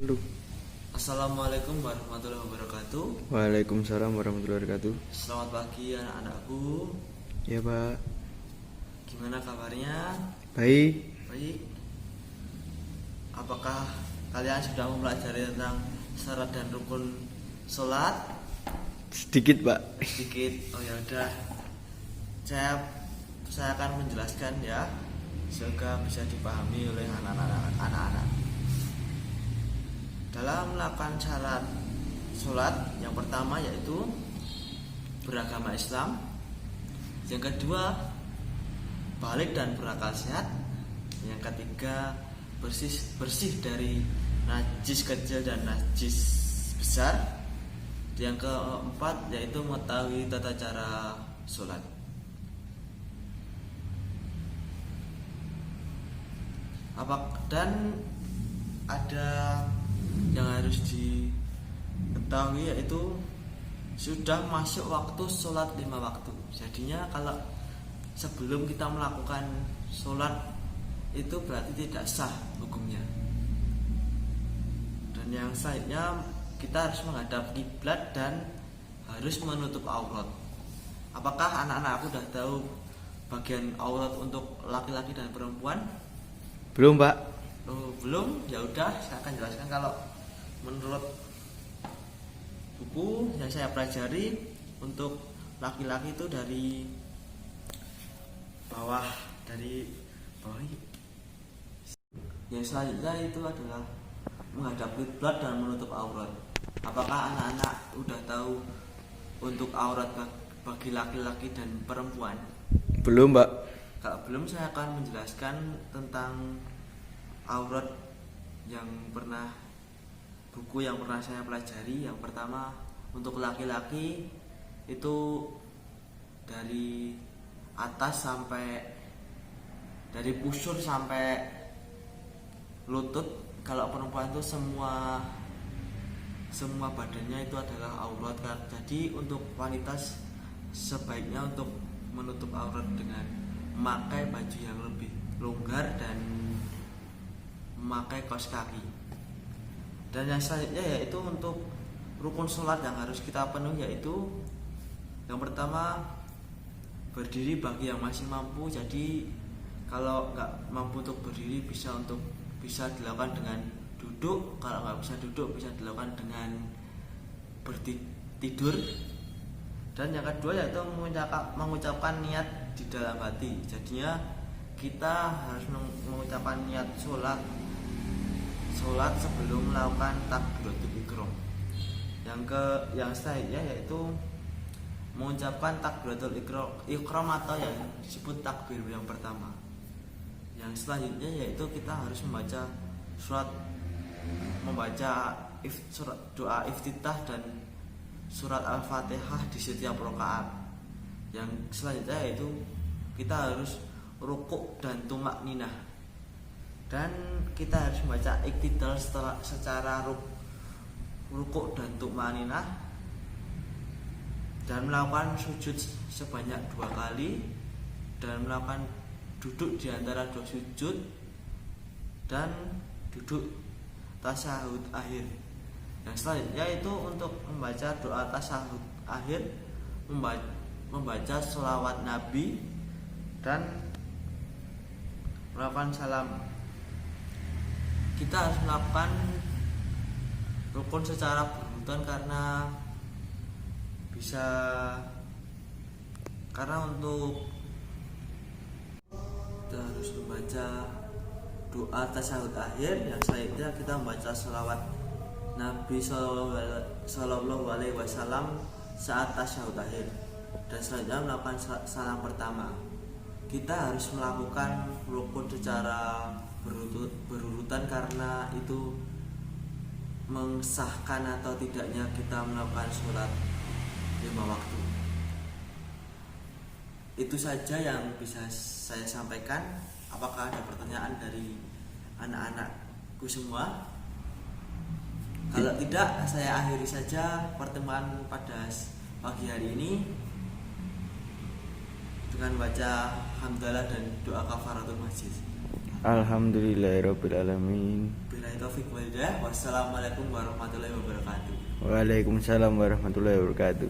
Lu. Assalamualaikum warahmatullahi wabarakatuh. Waalaikumsalam warahmatullahi wabarakatuh. Selamat pagi anak-anakku. Ya Pak. Gimana kabarnya? Baik. Baik. Apakah kalian sudah mempelajari tentang syarat dan rukun sholat? Sedikit Pak. Sedikit. Oh ya udah. Saya akan menjelaskan ya, semoga bisa dipahami oleh anak-anak. Dalam melakukan syarat sholat, yang pertama yaitu beragama Islam, yang kedua balik dan berakal sehat, yang ketiga bersih dari najis kecil dan najis besar, yang keempat yaitu mengetahui tata cara sholat. Dan ada yang harus diketahui yaitu sudah masuk waktu sholat 5 waktu. Jadinya kalau sebelum kita melakukan sholat itu berarti tidak sah hukumnya. Dan yang selanjutnya kita harus menghadap kiblat dan harus menutup aurat. Apakah anak-anak aku sudah tahu bagian aurat untuk laki-laki dan perempuan? Belum Pak. Oh, belum? Ya udah, saya akan jelaskan. Kalau menurut buku yang saya pelajari, untuk laki-laki itu dari bawah ini. Yang selanjutnya itu adalah menghadap kiblat dan menutup aurat. Apakah anak-anak udah tahu untuk aurat bagi laki-laki dan perempuan? Belum Pak. Kalau belum, saya akan menjelaskan tentang aurat yang buku yang pernah saya pelajari. Yang pertama, untuk laki-laki itu dari atas dari pusur sampai lutut. Kalau perempuan itu semua badannya itu adalah aurat. Jadi untuk wanita sebaiknya untuk menutup aurat dengan memakai baju yang lebih longgar dan memakai kaos kaki. Dan yang selanjutnya yaitu untuk rukun sholat yang harus kita penuhi, yaitu yang pertama berdiri bagi yang masih mampu. Jadi kalau nggak mampu untuk berdiri bisa dilakukan dengan duduk. Kalau nggak bisa duduk bisa dilakukan dengan tidur. Dan yang kedua yaitu mengucapkan niat di dalam hati. Jadinya kita harus mengucapkan niat sholat sebelum melakukan takbiratul ihram. Yang selanjutnya yaitu mengucapkan takbiratul ihram atau yang disebut takbir yang pertama. Yang selanjutnya yaitu kita harus membaca doa iftitah dan surat Al-Fatihah di setiap rakaat. Yang selanjutnya yaitu kita harus rukuk dan tumak ninah. Dan kita harus membaca iktidal secara rukuk dan tumak ninah, dan melakukan sujud sebanyak 2 kali, dan melakukan duduk di antara 2 sujud, dan duduk tasyahud akhir. Yang selanjutnya itu untuk membaca doa tasyahud akhir, membaca sholawat Nabi, dan melakukan salam. Kita harus melakukan rukun secara berurutan karena untuk kita harus membaca doa tasyahud akhir. Yang selanjutnya kita membaca sholawat Nabi Sallallahu Alaihi Wasallam saat tasyahud akhir, dan selanjutnya melakukan salam pertama. Kita harus melakukan rukun secara berurutan karena itu mengesahkan atau tidaknya kita melakukan sholat 5 waktu. Itu saja yang bisa saya sampaikan. Apakah ada pertanyaan dari anak-anakku semua? Kalau tidak, saya akhiri saja pertemuan pada pagi hari ini dengan baca hamdalah dan doa kafaratul masjid. Alhamdulillahirabbil alamin. Billahi taufik wal hidayah. Wassalamualaikum warahmatullahi wabarakatuh. Waalaikumsalam warahmatullahi wabarakatuh.